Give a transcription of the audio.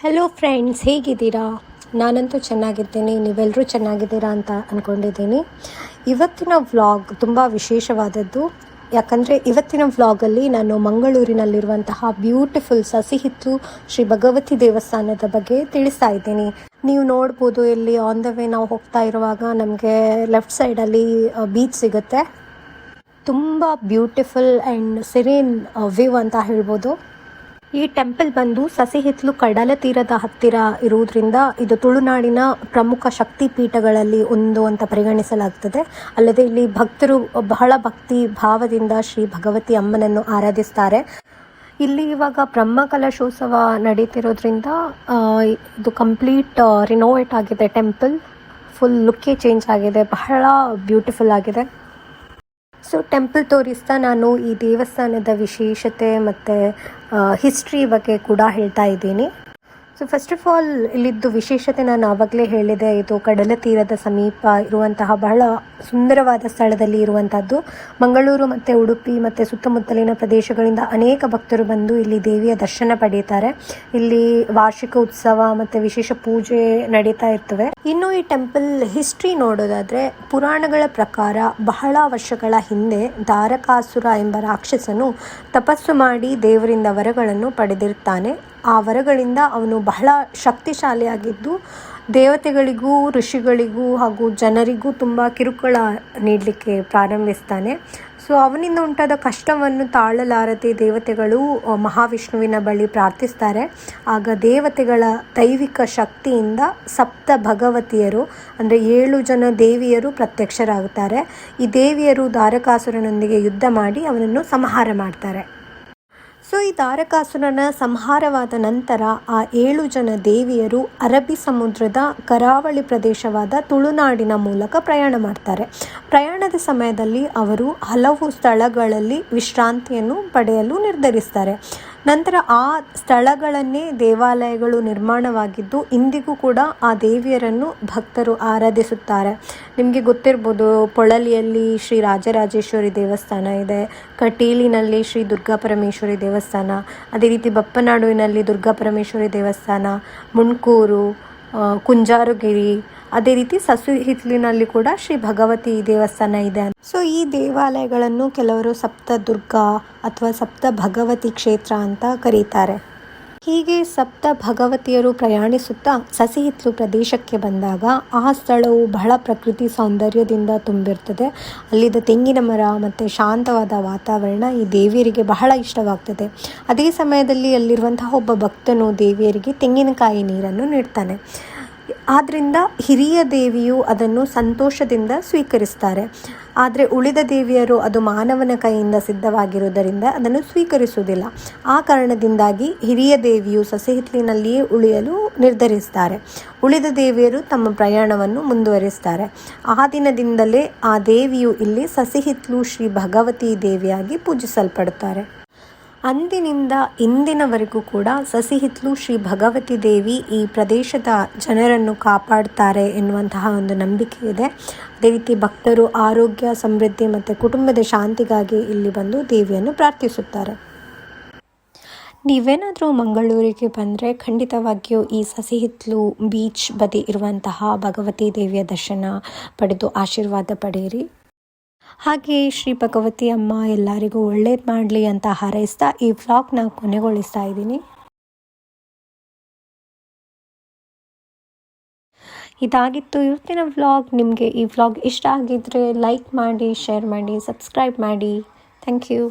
Hello friends, ಹೇಗಿದ್ದೀರಾ? ನಾನಂತೂ ಚೆನ್ನಾಗಿದ್ದೀನಿ. ನೀವೆಲ್ಲರೂ ಚೆನ್ನಾಗಿದ್ದೀರಾ ಅಂತ ಅಂದ್ಕೊಂಡಿದ್ದೀನಿ. ಇವತ್ತಿನ ವ್ಲಾಗ್ ತುಂಬ ವಿಶೇಷವಾದದ್ದು. ಯಾಕಂದರೆ ಇವತ್ತಿನ ವ್ಲಾಗಲ್ಲಿ ನಾನು ಮಂಗಳೂರಿನಲ್ಲಿರುವಂತಹ ಬ್ಯೂಟಿಫುಲ್ ಸಸಿಹಿತ್ಲು ಶ್ರೀ ಭಗವತಿ ದೇವಸ್ಥಾನದ ಬಗ್ಗೆ ತಿಳಿಸ್ತಾ ಇದ್ದೀನಿ. ನೀವು ನೋಡ್ಬೋದು, ಇಲ್ಲಿ ಆನ್ ದ ವೇ ನಾವು ಹೋಗ್ತಾ ಇರುವಾಗ ನಮಗೆ ಲೆಫ್ಟ್ ಸೈಡಲ್ಲಿ ಬೀಚ್ ಸಿಗುತ್ತೆ. ತುಂಬ ಬ್ಯೂಟಿಫುಲ್ ಆ್ಯಂಡ್ ಸಿರೇನ್ ವ್ಯೂ ಅಂತ ಹೇಳ್ಬೋದು. ಈ ಟೆಂಪಲ್ ಬಂದು ಸಸಿಹಿತ್ಲು ಕಡಲ ತೀರದ ಹತ್ತಿರ ಇರುವುದರಿಂದ ಇದು ತುಳುನಾಡಿನ ಪ್ರಮುಖ ಶಕ್ತಿ ಪೀಠಗಳಲ್ಲಿ ಒಂದು ಅಂತ ಪರಿಗಣಿಸಲಾಗ್ತದೆ. ಅಲ್ಲದೆ ಇಲ್ಲಿ ಭಕ್ತರು ಬಹಳ ಭಕ್ತಿ ಭಾವದಿಂದ ಶ್ರೀ ಭಗವತಿ ಅಮ್ಮನನ್ನು ಆರಾಧಿಸ್ತಾರೆ. ಇಲ್ಲಿ ಇವಾಗ ಬ್ರಹ್ಮಕಲಶೋತ್ಸವ ನಡೀತಿರೋದ್ರಿಂದ ಇದು ಕಂಪ್ಲೀಟ್ ರಿನೋವೇಟ್ ಆಗಿದೆ. ಟೆಂಪಲ್ ಫುಲ್ ಲುಕ್ಕೇ ಚೇಂಜ್ ಆಗಿದೆ, ಬಹಳ ಬ್ಯೂಟಿಫುಲ್ ಆಗಿದೆ. ಸೊ ಟೆಂಪಲ್ ತೋರಿಸ್ತಾ ನಾನು ಈ ದೇವಸ್ಥಾನದ ವಿಶೇಷತೆ ಮತ್ತು ಹಿಸ್ಟ್ರಿ ಬಗ್ಗೆ ಕೂಡ ಹೇಳ್ತಾ ಇದ್ದೀನಿ. ಸೊ ಫಸ್ಟ್ ಆಫ್ ಆಲ್ ಇಲ್ಲಿದ್ದು ವಿಶೇಷತೆ ನಾನು ಆವಾಗಲೇ ಹೇಳಿದೆ. ಇದು ಕಡಲ ತೀರದ ಸಮೀಪ ಇರುವಂತಹ ಬಹಳ ಸುಂದರವಾದ ಸ್ಥಳದಲ್ಲಿ ಇರುವಂಥದ್ದು. ಮಂಗಳೂರು ಮತ್ತು ಉಡುಪಿ ಮತ್ತು ಸುತ್ತಮುತ್ತಲಿನ ಪ್ರದೇಶಗಳಿಂದ ಅನೇಕ ಭಕ್ತರು ಬಂದು ಇಲ್ಲಿ ದೇವಿಯ ದರ್ಶನ ಪಡೆಯುತ್ತಾರೆ. ಇಲ್ಲಿ ವಾರ್ಷಿಕ ಉತ್ಸವ ಮತ್ತು ವಿಶೇಷ ಪೂಜೆ ನಡೀತಾ ಇರ್ತವೆ. ಇನ್ನು ಈ ಟೆಂಪಲ್ ಹಿಸ್ಟ್ರಿ ನೋಡೋದಾದರೆ, ಪುರಾಣಗಳ ಪ್ರಕಾರ ಬಹಳ ವರ್ಷಗಳ ಹಿಂದೆ ದಾರಕಾಸುರ ಎಂಬ ರಾಕ್ಷಸನು ತಪಸ್ಸು ಮಾಡಿ ದೇವರಿಂದ ವರಗಳನ್ನು ಪಡೆದಿರ್ತಾನೆ. ಆ ವರಗಳಿಂದ ಅವನು ಬಹಳ ಶಕ್ತಿಶಾಲಿಯಾಗಿದ್ದು ದೇವತೆಗಳಿಗೂ ಋಷಿಗಳಿಗೂ ಹಾಗೂ ಜನರಿಗೂ ತುಂಬ ಕಿರುಕುಳ ನೀಡಲಿಕ್ಕೆ ಪ್ರಾರಂಭಿಸ್ತಾನೆ. ಸೊ ಅವನಿಂದ ಉಂಟಾದ ಕಷ್ಟವನ್ನು ತಾಳಲಾರದೆ ದೇವತೆಗಳು ಮಹಾವಿಷ್ಣುವಿನ ಬಳಿ ಪ್ರಾರ್ಥಿಸ್ತಾರೆ. ಆಗ ದೇವತೆಗಳ ದೈವಿಕ ಶಕ್ತಿಯಿಂದ ಸಪ್ತ ಭಗವತಿಯರು ಅಂದರೆ 7 ಜನ ದೇವಿಯರು ಪ್ರತ್ಯಕ್ಷರಾಗುತ್ತಾರೆ. ಈ ದೇವಿಯರು ದಾರಕಾಸುರನೊಂದಿಗೆ ಯುದ್ಧ ಮಾಡಿ ಅವನನ್ನು ಸಂಹಾರ ಮಾಡ್ತಾರೆ. ಸೊ ಈ ದಾರಕಾಸುರನ ಸಂಹಾರವಾದ ನಂತರ ಆ 7 ಜನ ದೇವಿಯರು ಅರಬ್ಬಿ ಸಮುದ್ರದ ಕರಾವಳಿ ಪ್ರದೇಶವಾದ ತುಳುನಾಡಿನ ಮೂಲಕ ಪ್ರಯಾಣ ಮಾಡ್ತಾರೆ. ಪ್ರಯಾಣದ ಸಮಯದಲ್ಲಿ ಅವರು ಹಲವು ಸ್ಥಳಗಳಲ್ಲಿ ವಿಶ್ರಾಂತಿಯನ್ನು ಪಡೆಯಲು ನಿರ್ಧರಿಸ್ತಾರೆ. ನಂತರ ಆ ಸ್ಥಳಗಳನ್ನೇ ದೇವಾಲಯಗಳು ನಿರ್ಮಾಣವಾಗಿದ್ದು ಇಂದಿಗೂ ಕೂಡ ಆ ದೇವಿಯರನ್ನು ಭಕ್ತರು ಆರಾಧಿಸುತ್ತಾರೆ. ನಿಮಗೆ ಗೊತ್ತಿರ್ಬೋದು, ಪೊಳಲಿಯಲ್ಲಿ ಶ್ರೀ ರಾಜರಾಜೇಶ್ವರಿ ದೇವಸ್ಥಾನ ಇದೆ, ಕಟೀಲಿನಲ್ಲಿ ಶ್ರೀ ದುರ್ಗಾಪರಮೇಶ್ವರಿ ದೇವಸ್ಥಾನ, ಅದೇ ರೀತಿ ಬಪ್ಪನಾಡುವಿನಲ್ಲಿ ದುರ್ಗಾಪರಮೇಶ್ವರಿ ದೇವಸ್ಥಾನ, ಮುಣ್ಕೂರು, ಕುಂಜಾರುಗಿರಿ, ಅದೇ ರೀತಿ ಸಸಿಹಿತ್ಲಿನಲ್ಲಿ ಕೂಡ ಶ್ರೀ ಭಗವತಿ ದೇವಸ್ಥಾನ ಇದೆ. ಸೊ ಈ ದೇವಾಲಯಗಳನ್ನು ಕೆಲವರು ಸಪ್ತ ದುರ್ಗಾ ಅಥವಾ ಸಪ್ತ ಭಗವತಿ ಕ್ಷೇತ್ರ ಅಂತ ಕರೀತಾರೆ. ಹೀಗೆ ಸಪ್ತ ಭಗವತಿಯರು ಪ್ರಯಾಣಿಸುತ್ತಾ ಸಸಿಹಿತ್ಲು ಪ್ರದೇಶಕ್ಕೆ ಬಂದಾಗ ಆ ಸ್ಥಳವು ಬಹಳ ಪ್ರಕೃತಿ ಸೌಂದರ್ಯದಿಂದ ತುಂಬಿರ್ತದೆ. ಅಲ್ಲಿದ್ದ ತೆಂಗಿನ ಮರ ಮತ್ತು ಶಾಂತವಾದ ವಾತಾವರಣ ಈ ದೇವಿಯರಿಗೆ ಬಹಳ ಇಷ್ಟವಾಗ್ತದೆ. ಅದೇ ಸಮಯದಲ್ಲಿ ಅಲ್ಲಿರುವಂತಹ ಒಬ್ಬ ಭಕ್ತನು ದೇವಿಯರಿಗೆ ತೆಂಗಿನಕಾಯಿ ನೀರನ್ನು ನೀಡ್ತಾನೆ. ಆದ್ದರಿಂದ ಹಿರಿಯ ದೇವಿಯು ಅದನ್ನು ಸಂತೋಷದಿಂದ ಸ್ವೀಕರಿಸ್ತಾರೆ. ಆದರೆ ಉಳಿದ ದೇವಿಯರು ಅದು ಮಾನವನ ಕೈಯಿಂದ ಸಿದ್ಧವಾಗಿರುವುದರಿಂದ ಅದನ್ನು ಸ್ವೀಕರಿಸುವುದಿಲ್ಲ. ಆ ಕಾರಣದಿಂದಾಗಿ ಹಿರಿಯ ದೇವಿಯು ಸಸಿಹಿತ್ಲಿನಲ್ಲಿಯೇ ಉಳಿಯಲು ನಿರ್ಧರಿಸ್ತಾರೆ. ಉಳಿದ ದೇವಿಯರು ತಮ್ಮ ಪ್ರಯಾಣವನ್ನು ಮುಂದುವರಿಸ್ತಾರೆ. ಆ ದಿನದಿಂದಲೇ ಆ ದೇವಿಯು ಇಲ್ಲಿ ಸಸಿಹಿತ್ಲು ಶ್ರೀ ಭಗವತಿ ದೇವಿಯಾಗಿ ಪೂಜಿಸಲ್ಪಡುತ್ತಾರೆ. ಅಂದಿನಿಂದ ಇಂದಿನವರೆಗೂ ಕೂಡ ಸಸಿಹಿತ್ಲು ಶ್ರೀ ಭಗವತಿ ದೇವಿ ಈ ಪ್ರದೇಶದ ಜನರನ್ನು ಕಾಪಾಡ್ತಾರೆ ಎನ್ನುವಂತಹ ಒಂದು ನಂಬಿಕೆ ಇದೆ. ಅದೇ ರೀತಿ ಭಕ್ತರು ಆರೋಗ್ಯ, ಸಮೃದ್ಧಿ ಮತ್ತು ಕುಟುಂಬದ ಶಾಂತಿಗಾಗಿ ಇಲ್ಲಿ ಬಂದು ದೇವಿಯನ್ನು ಪ್ರಾರ್ಥಿಸುತ್ತಾರೆ. ನೀವೇನಾದರೂ ಮಂಗಳೂರಿಗೆ ಬಂದರೆ ಖಂಡಿತವಾಗಿಯೂ ಈ ಸಸಿಹಿತ್ಲು ಬೀಚ್ ಬದಿ ಇರುವಂತಹ ಭಗವತಿ ದೇವಿಯ ದರ್ಶನ ಪಡೆದು ಆಶೀರ್ವಾದ ಪಡೆಯಿರಿ. ಹಾಗೆ ಶ್ರೀ ಭಗವತಿ ಅಮ್ಮ ಎಲ್ಲರಿಗೂ ಒಳ್ಳೇದು ಮಾಡಲಿ ಅಂತ ಹಾರೈಸ್ತಾ ಈ ವ್ಲಾಗ್ನ ಕೊನೆಗೊಳಿಸ್ತಾ ಇದ್ದೀನಿ. ಇದಾಗಿತ್ತು ಇವತ್ತಿನ ವ್ಲಾಗ್. ನಿಮಗೆ ಈ ವ್ಲಾಗ್ ಇಷ್ಟ ಆಗಿದ್ದರೆ ಲೈಕ್ ಮಾಡಿ, ಶೇರ್ ಮಾಡಿ, ಸಬ್ಸ್ಕ್ರೈಬ್ ಮಾಡಿ. Thank you.